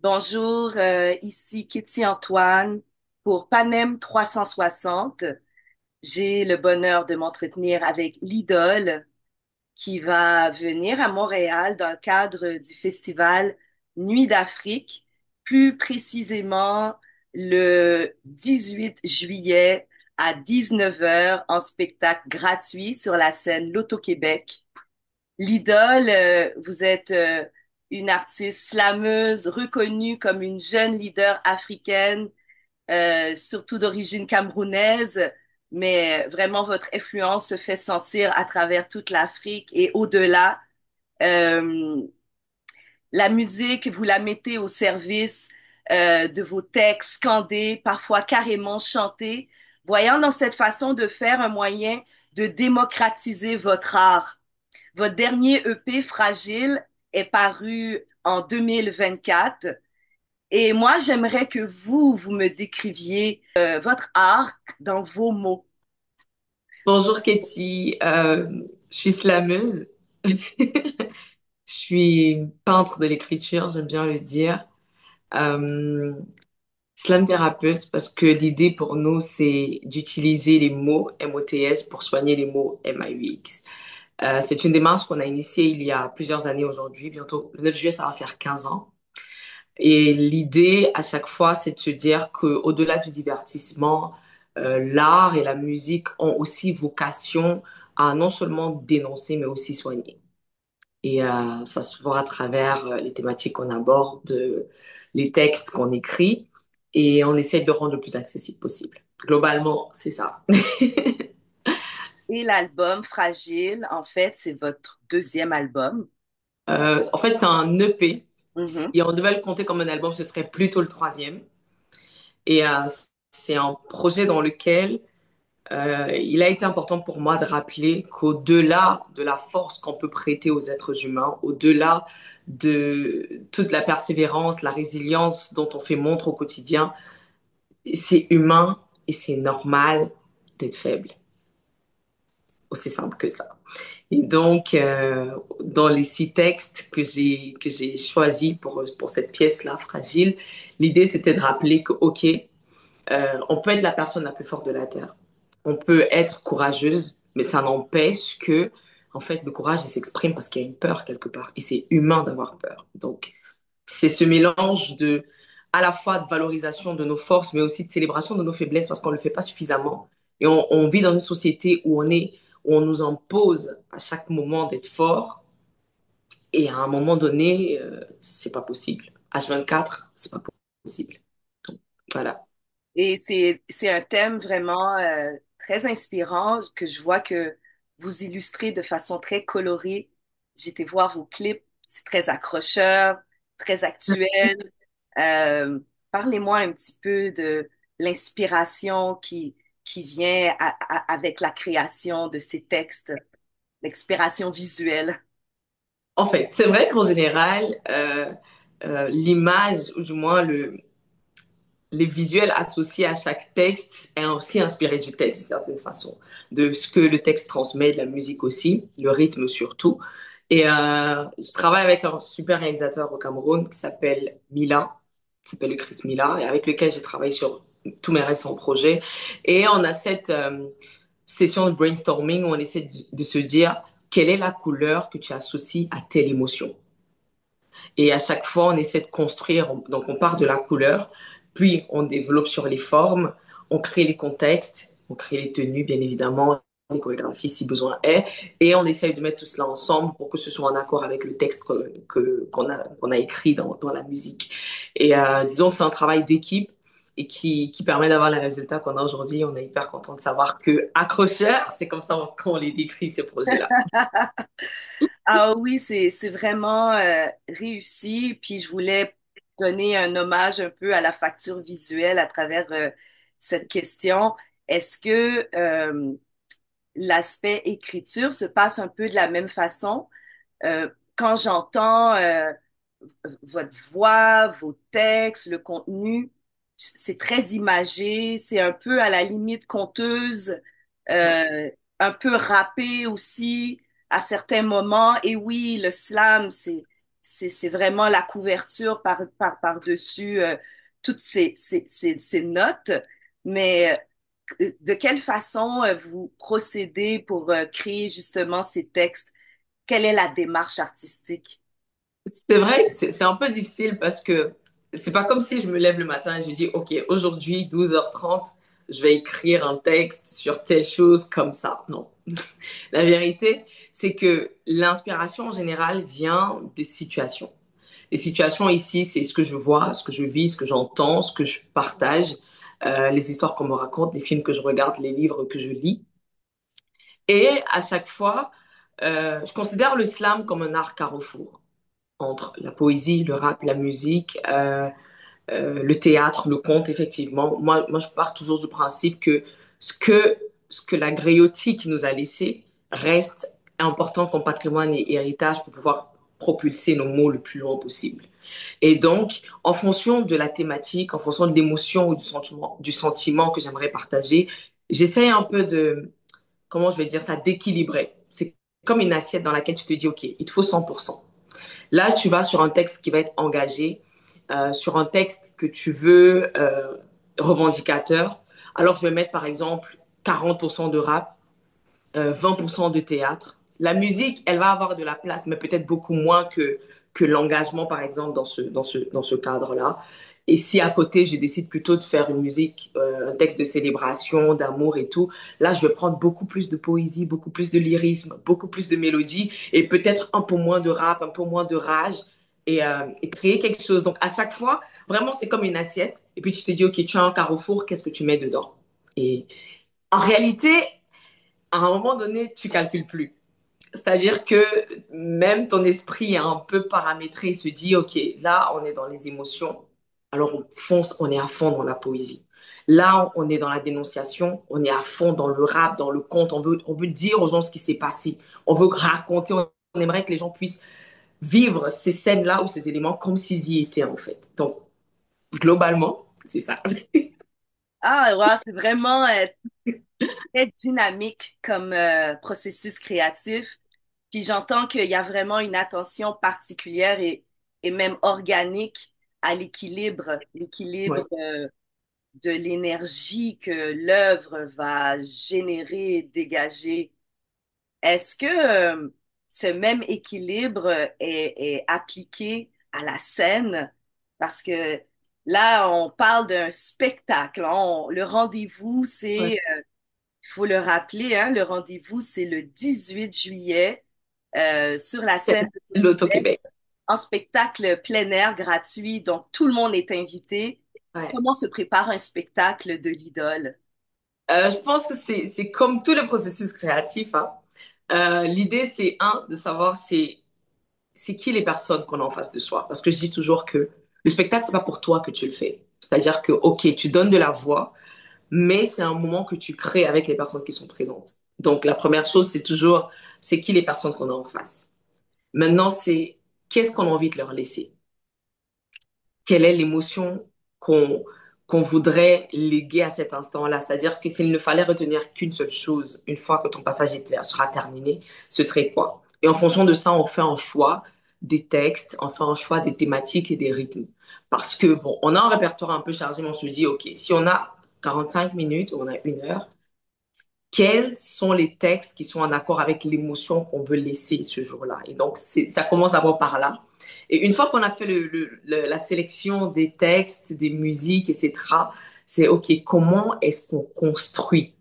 Bonjour, ici Kitty Antoine pour Panem 360. J'ai le bonheur de m'entretenir avec l'Idole qui va venir à Montréal dans le cadre du festival Nuit d'Afrique, plus précisément le 18 juillet à 19 heures en spectacle gratuit sur la scène L'Auto-Québec. L'Idole, vous êtes une artiste slameuse reconnue comme une jeune leader africaine, surtout d'origine camerounaise, mais vraiment votre influence se fait sentir à travers toute l'Afrique et au-delà. Euh, la musique, vous la mettez au service de vos textes scandés, parfois carrément chantés, voyant dans cette façon de faire un moyen de démocratiser votre art. Votre dernier EP, Fragile, est paru en 2024. Et moi, j'aimerais que vous me décriviez votre art dans vos mots. Bonjour Katie, je suis slameuse, je suis peintre de l'écriture, j'aime bien le dire. Euh, Slam thérapeute parce que l'idée pour nous c'est d'utiliser les mots MOTS pour soigner les mots MAUX. C'est une démarche qu'on a initiée il y a plusieurs années aujourd'hui, bientôt le 9 juillet ça va faire 15 ans. Et l'idée à chaque fois c'est de se dire qu'au-delà du divertissement, l'art et la musique ont aussi vocation à non seulement dénoncer mais aussi soigner. Et ça se voit à travers les thématiques qu'on aborde, les textes qu'on écrit, et on essaie de le rendre le plus accessible possible. Globalement, c'est ça. Et l'album Fragile, en fait, c'est votre deuxième album. En fait, c'est un EP. Mhm. Et on devait le compter comme un album, ce serait plutôt le troisième. Et c'est un projet dans lequel il a été important pour moi de rappeler qu'au-delà de la force qu'on peut prêter aux êtres humains, au-delà de toute la persévérance, la résilience dont on fait montre au quotidien, c'est humain et c'est normal d'être faible. Aussi simple que ça. Et donc, dans les 6 textes que j'ai choisis pour cette pièce-là, Fragile, l'idée, c'était de rappeler que, OK, on peut être la personne la plus forte de la Terre. On peut être courageuse, mais ça n'empêche que, en fait, le courage, il s'exprime parce qu'il y a une peur quelque part. Et c'est humain d'avoir peur. Donc, c'est ce mélange de, à la fois de valorisation de nos forces, mais aussi de célébration de nos faiblesses parce qu'on ne le fait pas suffisamment. Et on vit dans une société où on nous impose à chaque moment d'être fort. Et à un moment donné, c'est pas possible. H24, c'est pas possible. Voilà. Et c'est un thème vraiment très inspirant que je vois que vous illustrez de façon très colorée. J'ai été voir vos clips, c'est très accrocheur, très actuel. Euh, Parlez-moi un petit peu de l'inspiration qui vient avec la création de ces textes, l'inspiration visuelle. En fait, c'est vrai qu'en général, l'image, ou du moins les visuels associés à chaque texte est aussi inspiré du texte d'une certaine façon, de ce que le texte transmet, de la musique aussi, le rythme surtout. Et je travaille avec un super réalisateur au Cameroun qui s'appelle Mila, qui s'appelle Chris Mila, et avec lequel j'ai travaillé sur tous mes récents projets. Et on a cette session de brainstorming où on essaie de se dire quelle est la couleur que tu associes à telle émotion. Et à chaque fois, on essaie de construire. Donc, on part de la couleur, puis on développe sur les formes, on crée les contextes, on crée les tenues, bien évidemment, les chorégraphies si besoin est, et on essaye de mettre tout cela ensemble pour que ce soit en accord avec le texte qu'on a écrit dans la musique. Et disons que c'est un travail d'équipe et qui permet d'avoir les résultats qu'on a aujourd'hui. On est hyper content de savoir que accrocheur, c'est comme ça qu'on les décrit, ces projets-là. Ah oui, c'est vraiment réussi. Puis je voulais donner un hommage un peu à la facture visuelle à travers cette question. Est-ce que l'aspect écriture se passe un peu de la même façon? Quand j'entends votre voix, vos textes, le contenu, c'est très imagé, c'est un peu à la limite conteuse, euh, un peu rappé aussi à certains moments. Et oui, le slam, c'est vraiment la couverture par-dessus toutes ces notes. Mais de quelle façon vous procédez pour créer justement ces textes? Quelle est la démarche artistique? C'est vrai, c'est un peu difficile parce que c'est pas comme si je me lève le matin et je dis, OK, aujourd'hui, 12h30, je vais écrire un texte sur telle chose comme ça. Non. La vérité, c'est que l'inspiration en général vient des situations. Les situations ici, c'est ce que je vois, ce que je vis, ce que j'entends, ce que je partage, les histoires qu'on me raconte, les films que je regarde, les livres que je lis. Et à chaque fois, je considère le slam comme un art carrefour entre la poésie, le rap, la musique, le théâtre, le conte, effectivement. Moi, je pars toujours du principe que ce que, ce que la gréotique nous a laissé reste important comme patrimoine et héritage pour pouvoir propulser nos mots le plus loin possible. Et donc, en fonction de la thématique, en fonction de l'émotion ou du sentiment que j'aimerais partager, j'essaie un peu de, comment je vais dire ça, d'équilibrer. C'est comme une assiette dans laquelle tu te dis, OK, il te faut 100%. Là, tu vas sur un texte qui va être engagé, sur un texte que tu veux revendicateur. Alors, je vais mettre par exemple 40% de rap, 20% de théâtre. La musique, elle va avoir de la place, mais peut-être beaucoup moins que l'engagement, par exemple, dans ce cadre-là. Et si à côté, je décide plutôt de faire une musique, un texte de célébration, d'amour et tout, là, je vais prendre beaucoup plus de poésie, beaucoup plus de lyrisme, beaucoup plus de mélodie et peut-être un peu moins de rap, un peu moins de rage et créer quelque chose. Donc, à chaque fois, vraiment, c'est comme une assiette. Et puis, tu te dis, OK, tu as un carrefour, qu'est-ce que tu mets dedans? Et en réalité, à un moment donné, tu calcules plus. C'est-à-dire que même ton esprit est un peu paramétré, il se dit, OK, là, on est dans les émotions, alors on fonce, on est à fond dans la poésie. Là, on est dans la dénonciation, on est à fond dans le rap, dans le conte, on veut dire aux gens ce qui s'est passé, on veut raconter, on aimerait que les gens puissent vivre ces scènes-là ou ces éléments comme s'ils y étaient en fait. Donc, globalement, c'est ça. Ah, ouais, c'est vraiment très dynamique comme processus créatif. Puis j'entends qu'il y a vraiment une attention particulière et même organique à l'équilibre Ouais. de l'énergie que l'œuvre va générer et dégager. Est-ce que ce même équilibre est appliqué à la scène? Parce que là, on parle d'un spectacle. Le rendez-vous, Ouais. il faut le rappeler, hein, le rendez-vous, c'est le 18 juillet sur la C'est scène de l'Auto-Québec. en spectacle plein air gratuit. Donc, tout le monde est invité. Ouais. Comment se prépare un spectacle de l'idole? Je pense que c'est comme tout le processus créatif, hein. L'idée, c'est de savoir c'est qui les personnes qu'on a en face de soi. Parce que je dis toujours que le spectacle, c'est pas pour toi que tu le fais. C'est-à-dire que, OK, tu donnes de la voix, mais c'est un moment que tu crées avec les personnes qui sont présentes. Donc, la première chose, c'est toujours, c'est qui les personnes qu'on a en face. Maintenant, c'est qu'est-ce qu'on a envie de leur laisser? Quelle est l'émotion qu'on qu'on voudrait léguer à cet instant-là. C'est-à-dire que s'il ne fallait retenir qu'une seule chose, une fois que ton passage sera terminé, ce serait quoi? Et en fonction de ça, on fait un choix des textes, on fait un choix des thématiques et des rythmes. Parce que, bon, on a un répertoire un peu chargé, mais on se dit, OK, si on a 45 minutes ou on a 1 heure, quels sont les textes qui sont en accord avec l'émotion qu'on veut laisser ce jour-là. Et donc, ça commence d'abord par là. Et une fois qu'on a fait la sélection des textes, des musiques, etc., c'est OK, comment est-ce qu'on construit?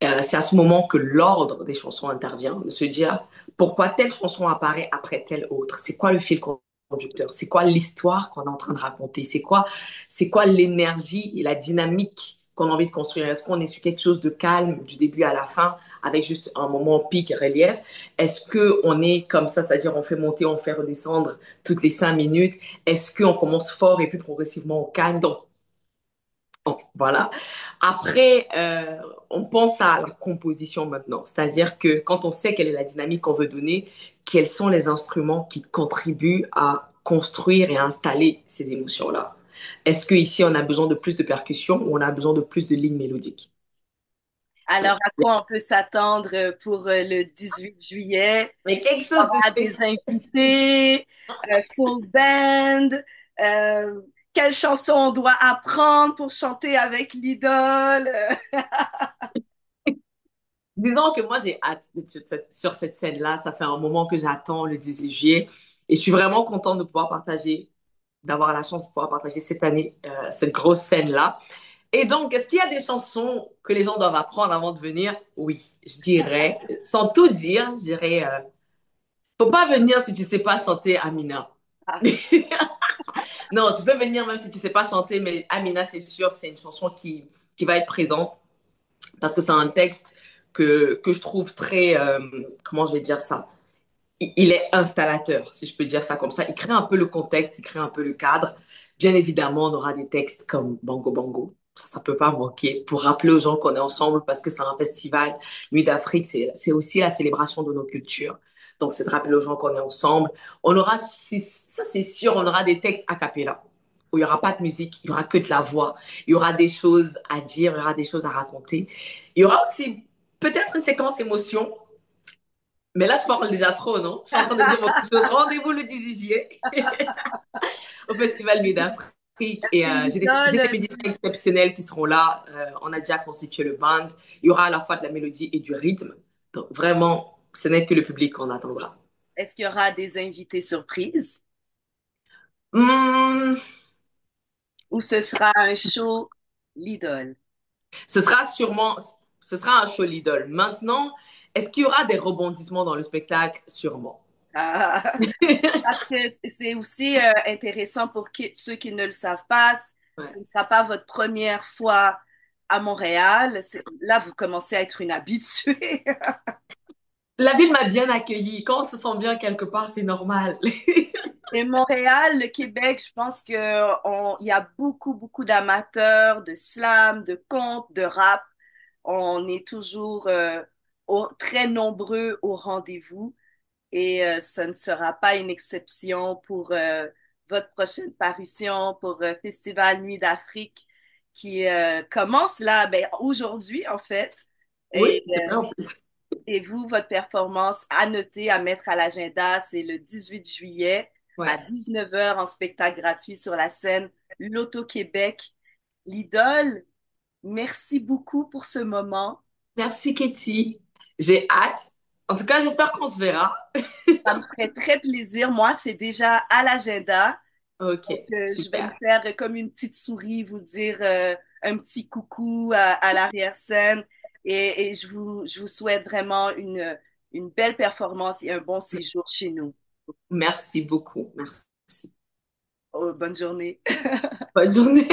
C'est à ce moment que l'ordre des chansons intervient, de se dire pourquoi telle chanson apparaît après telle autre. C'est quoi le fil conducteur? C'est quoi l'histoire qu'on est en train de raconter? C'est quoi l'énergie et la dynamique qu'on a envie de construire? Est-ce qu'on est sur quelque chose de calme du début à la fin avec juste un moment pic et relief? Est-ce que on est comme ça, c'est-à-dire on fait monter, on fait redescendre toutes les 5 minutes? Est-ce qu'on commence fort et puis progressivement au calme? Donc, voilà. Après, on pense à la composition maintenant. C'est-à-dire que quand on sait quelle est la dynamique qu'on veut donner, quels sont les instruments qui contribuent à construire et à installer ces émotions-là. Est-ce qu'ici, on a besoin de plus de percussions ou on a besoin de plus de lignes mélodiques? Alors, à quoi on peut s'attendre pour le 18 juillet? Mais quelque Il y chose de aura des spécial. invités, full band. euh, quelle chanson on doit apprendre pour chanter avec l'idole? Disons que moi, j'ai hâte d'être sur cette scène-là. Ça fait un moment que j'attends le 18 juillet. Et je suis vraiment contente de pouvoir partager, d'avoir la chance de pouvoir partager cette année, cette grosse scène-là. Et donc, est-ce qu'il y a des chansons que les gens doivent apprendre avant de venir? Oui, je dirais. Sans tout dire, je dirais, faut pas venir si tu sais pas chanter Amina. Non, tu peux venir même si tu sais pas chanter, mais Amina, c'est sûr, c'est une chanson qui va être présente parce que c'est un texte que je trouve très, comment je vais dire ça? Il est installateur, si je peux dire ça comme ça. Il crée un peu le contexte, il crée un peu le cadre. Bien évidemment, on aura des textes comme Bango Bango. Ça peut pas manquer pour rappeler aux gens qu'on est ensemble parce que c'est un festival. Nuit d'Afrique, c'est aussi la célébration de nos cultures. Donc, c'est de rappeler aux gens qu'on est ensemble. On aura, ça c'est sûr, on aura des textes a cappella où il y aura pas de musique, il y aura que de la voix. Il y aura des choses à dire, il y aura des choses à raconter. Il y aura aussi peut-être une séquence émotion, mais là, je parle déjà trop, non? Je suis en train de dire beaucoup de choses. Rendez-vous le 18 juillet au Festival Nuit d'Afrique. Et C'est j'ai des l'idole. musiciens exceptionnels qui seront là. On a déjà constitué le band. Il y aura à la fois de la mélodie et du rythme. Donc, vraiment, ce n'est que le public qu'on attendra. Est-ce qu'il y aura des invités surprises Hmm, ou ce sera un show l'idole? ce sera sûrement, ce sera un show Lidl. Maintenant, est-ce qu'il y aura des rebondissements dans le spectacle? Sûrement. Ah, parce que c'est aussi intéressant pour ceux qui ne le savent pas. Ce Ouais. ne sera pas votre première fois à Montréal. Là, vous commencez à être une habituée. La ville m'a bien accueillie. Quand on se sent bien quelque part, c'est normal. Et Montréal, le Québec, je pense il y a beaucoup, beaucoup d'amateurs de slam, de contes, de rap. On est toujours très nombreux au rendez-vous et ce ne sera pas une exception pour votre prochaine parution pour Festival Nuit d'Afrique qui commence là, ben, aujourd'hui en fait. Oui, Et, c'est vrai en plus. et vous, votre performance à noter, à mettre à l'agenda, c'est le 18 juillet à Ouais. 19 heures en spectacle gratuit sur la scène L'Auto-Québec. L'idole, merci beaucoup pour ce moment. Merci, Katie. J'ai hâte. En tout cas, j'espère qu'on se verra. Ça me ferait très plaisir. Moi, c'est déjà à l'agenda. Ok, Donc, je vais me super. faire comme une petite souris, vous dire un petit coucou à l'arrière-scène. Et je vous souhaite vraiment une belle performance et un bon séjour chez nous. Merci beaucoup. Merci. Oh, bonne journée. Bonne journée.